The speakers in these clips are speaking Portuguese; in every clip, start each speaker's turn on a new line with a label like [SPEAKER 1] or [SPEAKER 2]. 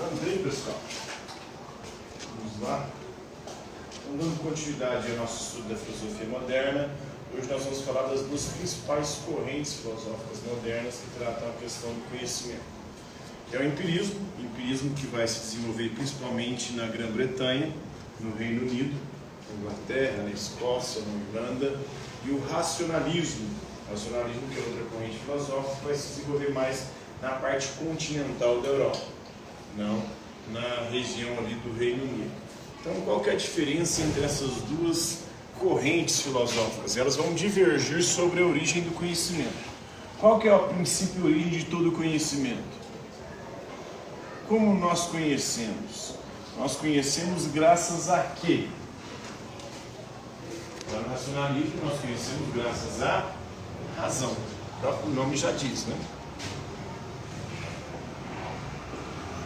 [SPEAKER 1] Vamos bem, pessoal? Vamos lá? Então, dando continuidade ao nosso estudo da filosofia moderna, hoje nós vamos falar das duas principais correntes filosóficas modernas que tratam a questão do conhecimento. Que é o empirismo que vai se desenvolver principalmente na Grã-Bretanha, no Reino Unido, na Inglaterra, na Escócia, na Irlanda, e o racionalismo, que é outra corrente filosófica, vai se desenvolver mais na parte continental da Europa, não na região ali do Reino Unido. Então, qual que é a diferença entre essas duas correntes filosóficas? Elas vão divergir sobre a origem do conhecimento. Qual que é o princípio e origem de todo conhecimento? Como nós conhecemos? Nós conhecemos graças a quê? Lá no racionalismo, nós conhecemos graças à razão. O próprio nome já diz, né?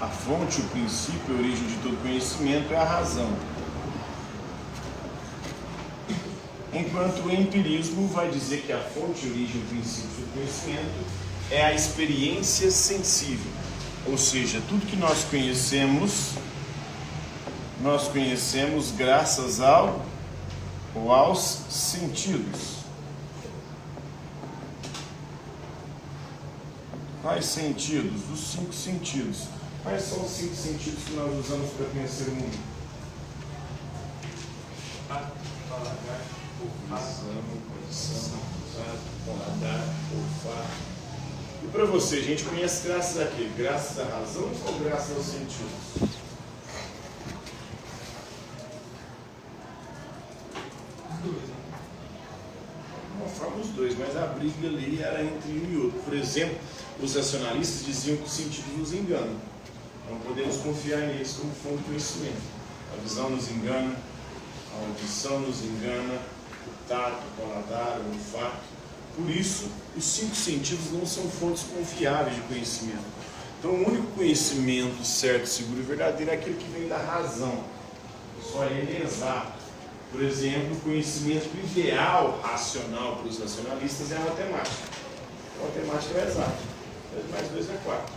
[SPEAKER 1] A fonte, o princípio, a origem de todo conhecimento é a razão. Enquanto o empirismo vai dizer que a fonte, a origem, o princípio do conhecimento é a experiência sensível. Ou seja, tudo que nós conhecemos graças aos sentidos. Quais sentidos? Os 5 sentidos. Quais são os 5 sentidos que nós usamos para conhecer o mundo? Paladar, visão, audição, paladar, olfato. E para você, a gente conhece graças a quê? Graças à razão ou graças aos sentidos? Não falo os dois, mas a briga ali era entre um e outro. Por exemplo, os racionalistas diziam que os sentidos nos enganam. Não podemos confiar neles como fonte de conhecimento. A visão nos engana, a audição nos engana, o tato, o paladar, o olfato. Por isso, os 5 sentidos não são fontes confiáveis de conhecimento. Então, o único conhecimento certo, seguro e verdadeiro é aquele que vem da razão. Só ele é exato. Por exemplo, o conhecimento ideal racional para os racionalistas é a matemática. A matemática é exata. 2 mais 2 é 4.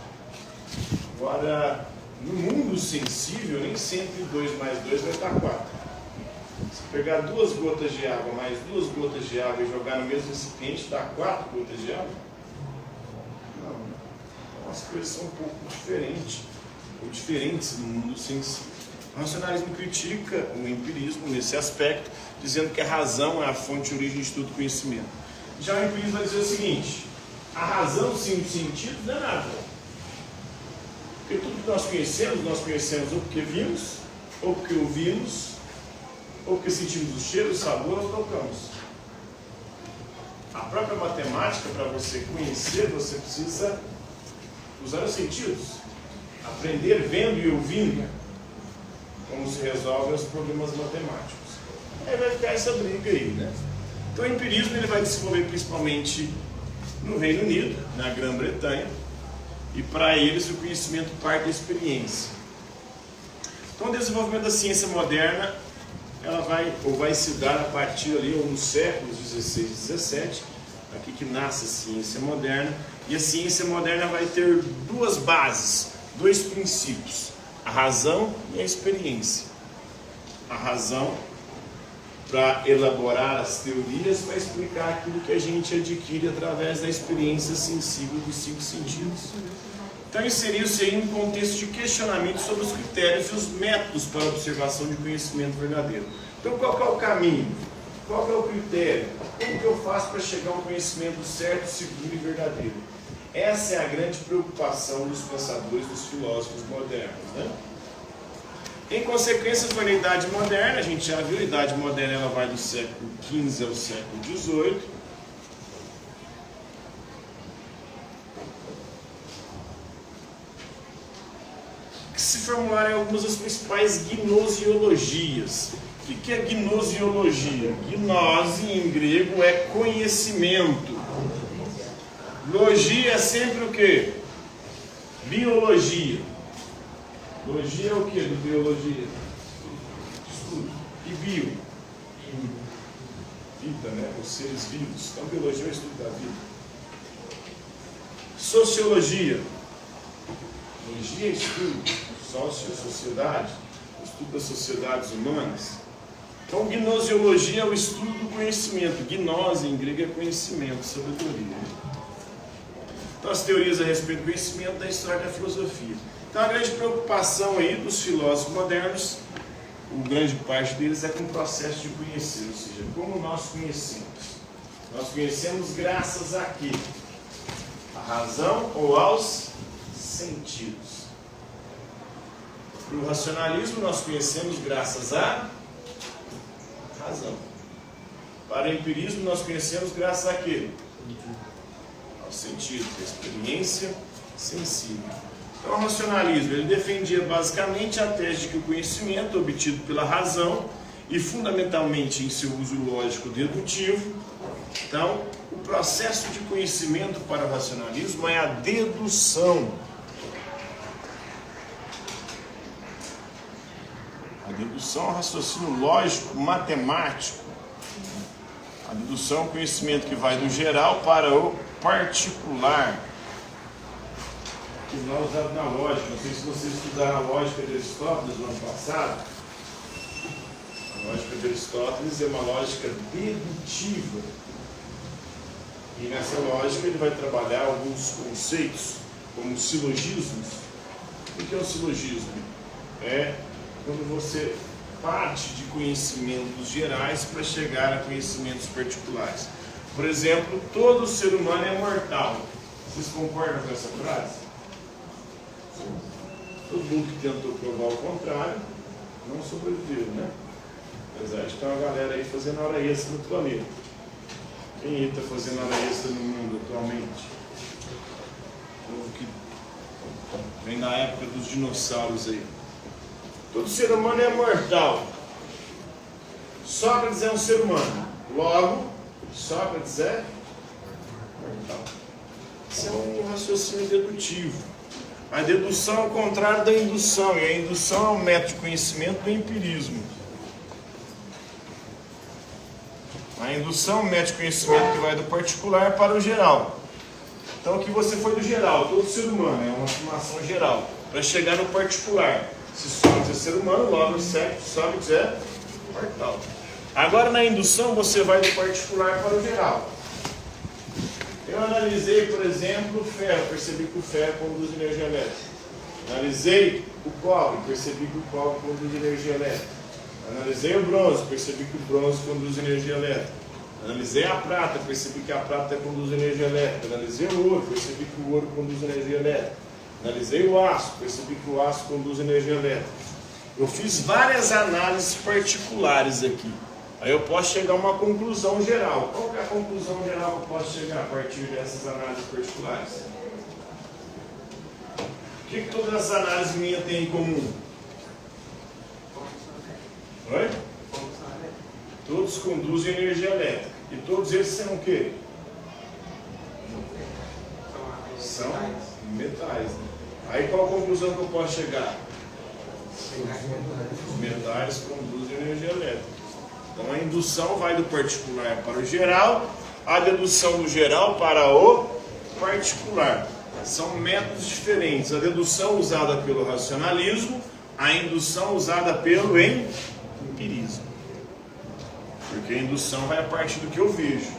[SPEAKER 1] Agora, no mundo sensível, nem sempre 2 mais 2 vai dar 4. Se pegar 2 gotas de água mais 2 gotas de água e jogar no mesmo recipiente, dá 4 gotas de água? Não. Então, as coisas são um pouco diferentes no mundo sensível. O racionalismo critica o empirismo nesse aspecto, dizendo que a razão é a fonte e origem de todo conhecimento. Já o empirismo vai dizer o seguinte: a razão sem os sentidos não é nada. Porque tudo que nós conhecemos ou porque vimos, ou porque ouvimos, ou porque sentimos o cheiro, o sabor, ou tocamos. A própria matemática, para você conhecer, você precisa usar os sentidos. Aprender vendo e ouvindo como se resolvem os problemas matemáticos. Aí vai ficar essa briga aí, né? Então o empirismo ele vai desenvolver principalmente no Reino Unido, na Grã-Bretanha, e para eles o conhecimento parte da experiência. Então o desenvolvimento da ciência moderna ela vai se dar a partir ali ou nos séculos 16 e 17, aqui que nasce a ciência moderna, e a ciência moderna vai ter 2 bases, 2 princípios: a razão e a experiência. A razão para elaborar as teorias, para explicar aquilo que a gente adquire através da experiência sensível dos 5 sentidos. Então inseriu-se aí um contexto de questionamento sobre os critérios e os métodos para a observação de conhecimento verdadeiro. Então qual que é o caminho? Qual que é o critério? Como que eu faço para chegar a um conhecimento certo, seguro e verdadeiro? Essa é a grande preocupação dos pensadores, dos filósofos modernos, né? Em consequência, foi na Idade Moderna, a gente já viu, a Idade Moderna ela vai do século XV ao século XVIII. Que se formularam algumas das principais gnosiologias. O que é gnosiologia? Gnose, em grego, é conhecimento. Logia é sempre o quê? Biologia. Logia é o que do biologia? Estudo. E bio? Vida, né? Os seres vivos. Então, biologia é o estudo da vida. Sociologia. Sociologia é estudo. sociedade, o estudo das sociedades humanas. Então, gnosiologia é o estudo do conhecimento. Gnose, em grego, é conhecimento, sabedoria. Então, as teorias a respeito do conhecimento da história da filosofia. Então, a grande preocupação aí dos filósofos modernos, grande parte deles, é com o processo de conhecer, ou seja, como nós conhecemos. Nós conhecemos graças a quê? A razão ou aos sentidos. Para o racionalismo, nós conhecemos graças à razão. Para o empirismo, nós conhecemos graças a quê? Aos sentidos, à experiência sensível. Então, o racionalismo, ele defendia basicamente a tese de que o conhecimento obtido pela razão e fundamentalmente em seu uso lógico dedutivo. Então, o processo de conhecimento para o racionalismo é a dedução. A dedução é um raciocínio lógico, matemático. A dedução é um conhecimento que vai do geral para o particular. Que nós usamos na lógica. Não sei se vocês estudaram a lógica de Aristóteles no ano passado. A lógica de Aristóteles é uma lógica dedutiva. E nessa lógica ele vai trabalhar alguns conceitos, como silogismos. O que é um silogismo? É quando você parte de conhecimentos gerais para chegar a conhecimentos particulares. Por exemplo, todo ser humano é mortal. Vocês concordam com essa frase? Todo mundo que tentou provar o contrário não sobreviveu, né? Apesar de ter uma galera aí fazendo hora extra no planeta. Quem está fazendo hora extra no mundo atualmente? O povo que vem da época dos dinossauros aí. Todo ser humano é mortal. Sócrates é um ser humano. Logo, Sócrates é mortal. Isso é um raciocínio dedutivo. A dedução é o contrário da indução. E a indução é o método de conhecimento do empirismo. A indução é o método de conhecimento que vai do particular para o geral. Então aqui você foi do geral, todo ser humano, é uma afirmação geral. Para chegar no particular. Se Sócrates é ser humano, logo Sócrates é mortal. Agora na indução você vai do particular para o geral. Eu analisei, por exemplo, o ferro, percebi que o ferro conduz energia elétrica. Analisei o cobre, percebi que o cobre conduz energia elétrica. Analisei o bronze, percebi que o bronze conduz energia elétrica. Analisei a prata, percebi que a prata conduz energia elétrica. Analisei o ouro, percebi que o ouro conduz energia elétrica. Analisei o aço, percebi que o aço conduz energia elétrica. Eu fiz várias análises particulares aqui. Aí eu posso chegar a uma conclusão geral. Qual que é a conclusão geral que eu posso chegar a partir dessas análises particulares? O que todas as análises minhas têm em comum? Oi? Todos conduzem energia elétrica. E todos eles são o quê? São metais. Né? Aí qual a conclusão que eu posso chegar? Os metais conduzem energia elétrica. Então a indução vai do particular para o geral, a dedução do geral para o particular. São métodos diferentes. A dedução usada pelo racionalismo, a indução usada pelo empirismo. Porque a indução vai a partir do que eu vejo.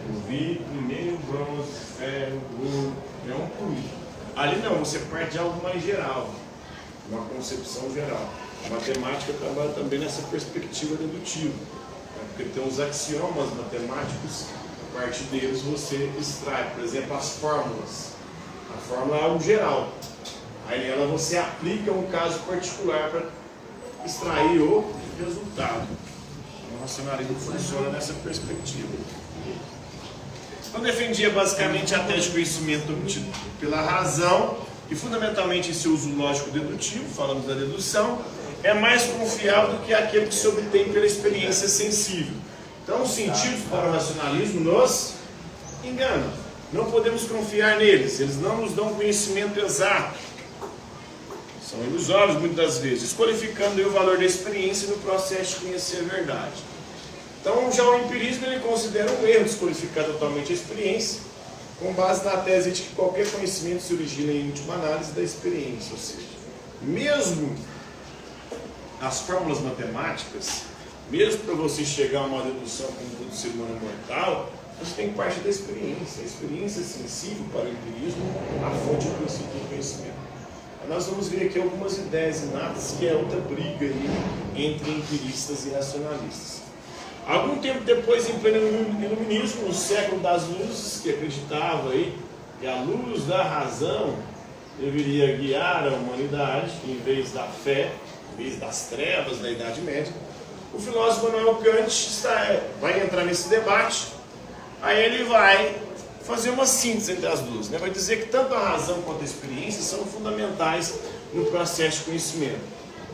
[SPEAKER 1] Eu vi primeiro bronze, ferro, ouro, é um por um. Ali não, você parte de algo mais geral, uma concepção geral. A matemática trabalha também nessa perspectiva dedutiva. Porque tem uns axiomas matemáticos, a partir deles você extrai, por exemplo, as fórmulas. A fórmula é algo geral. Aí nela você aplica um caso particular para extrair o resultado. O racionalismo funciona nessa perspectiva. Eu defendia basicamente a tese de conhecimento obtido pela razão e fundamentalmente em seu uso lógico dedutivo, falando da dedução, é mais confiável do que aquele que se obtém pela experiência sensível. Então, os sentidos para o racionalismo nos enganam. Não podemos confiar neles, eles não nos dão conhecimento exato. São ilusórios muitas das vezes, desqualificando o valor da experiência no processo de conhecer a verdade. Então, já o empirismo ele considera um erro desqualificar totalmente a experiência, com base na tese de que qualquer conhecimento se origina em última análise da experiência, ou seja, mesmo as fórmulas matemáticas, mesmo para você chegar a uma dedução como todo ser humano mortal, você tem parte da experiência. A experiência é sensível para o empirismo, a fonte do princípio do conhecimento. Nós vamos ver aqui algumas ideias inatas, que é outra briga aí entre empiristas e racionalistas. Algum tempo depois, em pleno iluminismo, no século das luzes, que acreditava aí que a luz da razão deveria guiar a humanidade, em vez da fé, em vez das trevas da Idade Média, o filósofo Immanuel Kant vai entrar nesse debate. Aí ele vai fazer uma síntese entre as duas, né? Vai dizer que tanto a razão quanto a experiência são fundamentais no processo de conhecimento.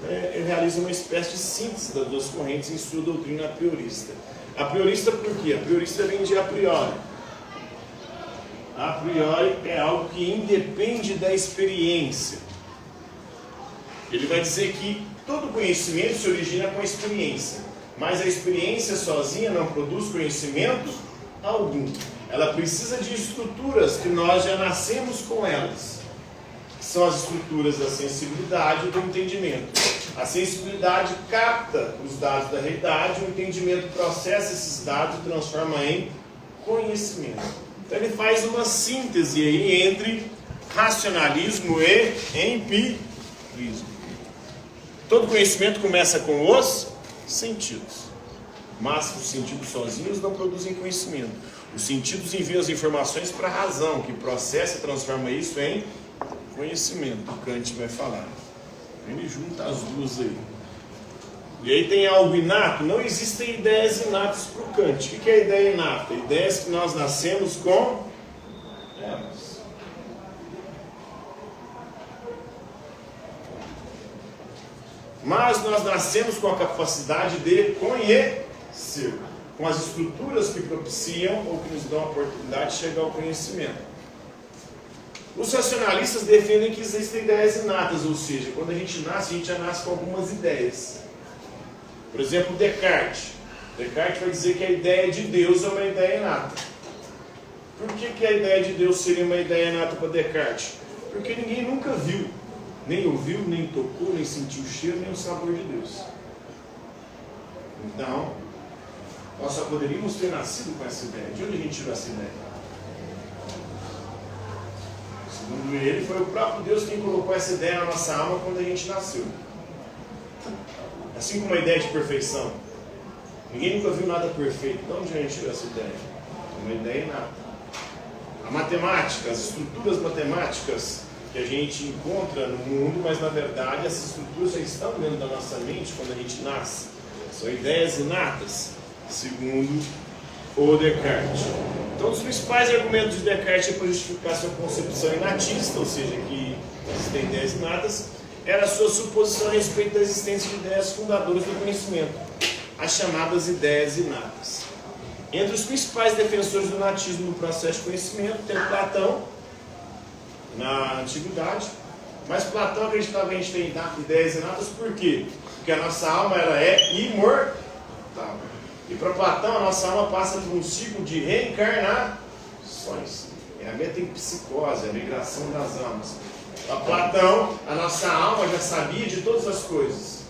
[SPEAKER 1] Ele realiza uma espécie de síntese das duas correntes em sua doutrina a priorista. A priorista por quê? A priorista vem de a priori. A priori é algo que independe da experiência. Ele vai dizer que todo conhecimento se origina com a experiência, mas a experiência sozinha não produz conhecimento algum. Ela precisa de estruturas que nós já nascemos com elas, que são as estruturas da sensibilidade e do entendimento. A sensibilidade capta os dados da realidade, o entendimento processa esses dados e transforma em conhecimento. Então ele faz uma síntese aí entre racionalismo e empirismo. Todo conhecimento começa com os sentidos, mas os sentidos sozinhos não produzem conhecimento. Os sentidos enviam as informações para a razão, que processa e transforma isso em conhecimento. O Kant vai falar. Ele junta as duas aí. E aí tem algo inato? Não existem ideias inatas para o Kant. O que é a ideia inata? Ideias que nós nascemos com elas. Mas nós nascemos com a capacidade de conhecer, com as estruturas que propiciam ou que nos dão a oportunidade de chegar ao conhecimento. Os racionalistas defendem que existem ideias inatas, ou seja, quando a gente já nasce com algumas ideias. Por exemplo, Descartes. Descartes vai dizer que a ideia de Deus é uma ideia inata. Por que a ideia de Deus seria uma ideia inata para Descartes? Porque ninguém nunca viu, nem ouviu, nem tocou, nem sentiu o cheiro, nem o sabor de Deus. Então, nós só poderíamos ter nascido com essa ideia. De onde a gente tirou essa ideia? Segundo ele, foi o próprio Deus quem colocou essa ideia na nossa alma quando a gente nasceu. Assim como a ideia de perfeição. Ninguém nunca viu nada perfeito. De onde a gente tirou essa ideia? Uma ideia inata. A matemática, as estruturas matemáticas que a gente encontra no mundo, mas na verdade essas estruturas já estão dentro da nossa mente quando a gente nasce. São ideias inatas, segundo o Descartes. Então, um dos principais argumentos de Descartes para justificar sua concepção inatista, ou seja, que existem ideias inatas, era a sua suposição a respeito da existência de ideias fundadoras do conhecimento, as chamadas ideias inatas. Entre os principais defensores do natismo no processo de conhecimento, tem Platão, na antiguidade, mas Platão acreditava que a gente tem ideias inatas por quê? Porque a nossa alma ela é imortal. E para Platão, a nossa alma passa por um ciclo de reencarnações. É a metempsicose, a migração das almas. Para Platão, a nossa alma já sabia de todas as coisas.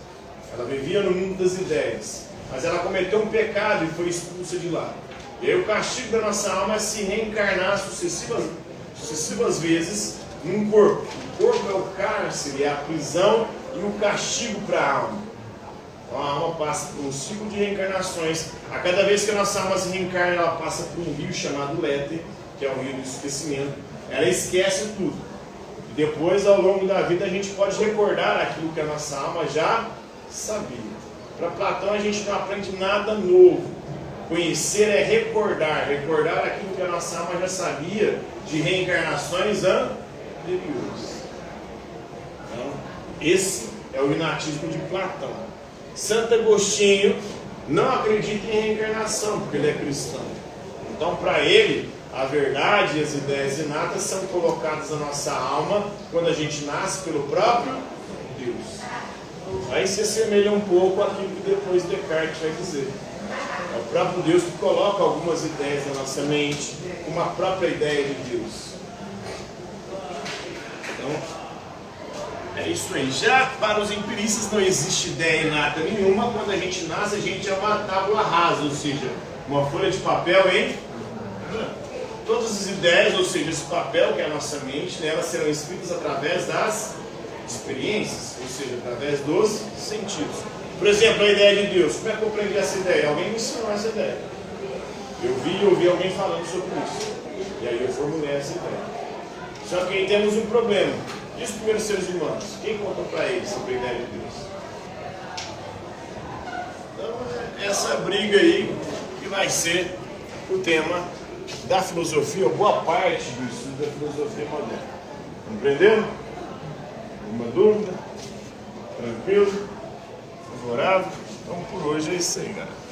[SPEAKER 1] Ela vivia no mundo das ideias. Mas ela cometeu um pecado e foi expulsa de lá. E aí o castigo da nossa alma é se reencarnar sucessivas vezes num corpo. O corpo é o cárcere, é a prisão e o castigo para a alma. Então a alma passa por um ciclo de reencarnações. A cada vez que a nossa alma se reencarna, ela passa por um rio chamado Léter, que é o rio do esquecimento. Ela esquece tudo. E depois, ao longo da vida, a gente pode recordar aquilo que a nossa alma já sabia. Para Platão, a gente não aprende nada novo. Conhecer é recordar. Recordar aquilo que a nossa alma já sabia de reencarnações anteriores. Então, esse é o inatismo de Platão. Santo Agostinho não acredita em reencarnação, porque ele é cristão. Então, para ele, a verdade e as ideias inatas são colocadas na nossa alma quando a gente nasce pelo próprio Deus. Aí se assemelha um pouco àquilo que depois Descartes vai dizer. É o próprio Deus que coloca algumas ideias na nossa mente, uma própria ideia de Deus. Então, É isso aí. Já para os empiristas não existe ideia inata nenhuma. Quando a gente nasce, a gente é uma tábua rasa, ou seja, uma folha de papel em todas as ideias, ou seja, esse papel que é a nossa mente, né, elas serão escritas através das experiências, ou seja, através dos sentidos. Por exemplo, a ideia de Deus. Como é que eu aprendi essa ideia? Alguém me ensinou essa ideia. Eu vi e ouvi alguém falando sobre isso. E aí eu formulei essa ideia. Só que aí temos um problema. E os primeiros seres humanos? Quem contou para eles sobre a ideia de Deus? Então, é essa briga aí que vai ser o tema da filosofia, ou boa parte do estudo da filosofia moderna. Compreendeu? Alguma dúvida? Tranquilo? Favorável? Então por hoje é isso aí, galera.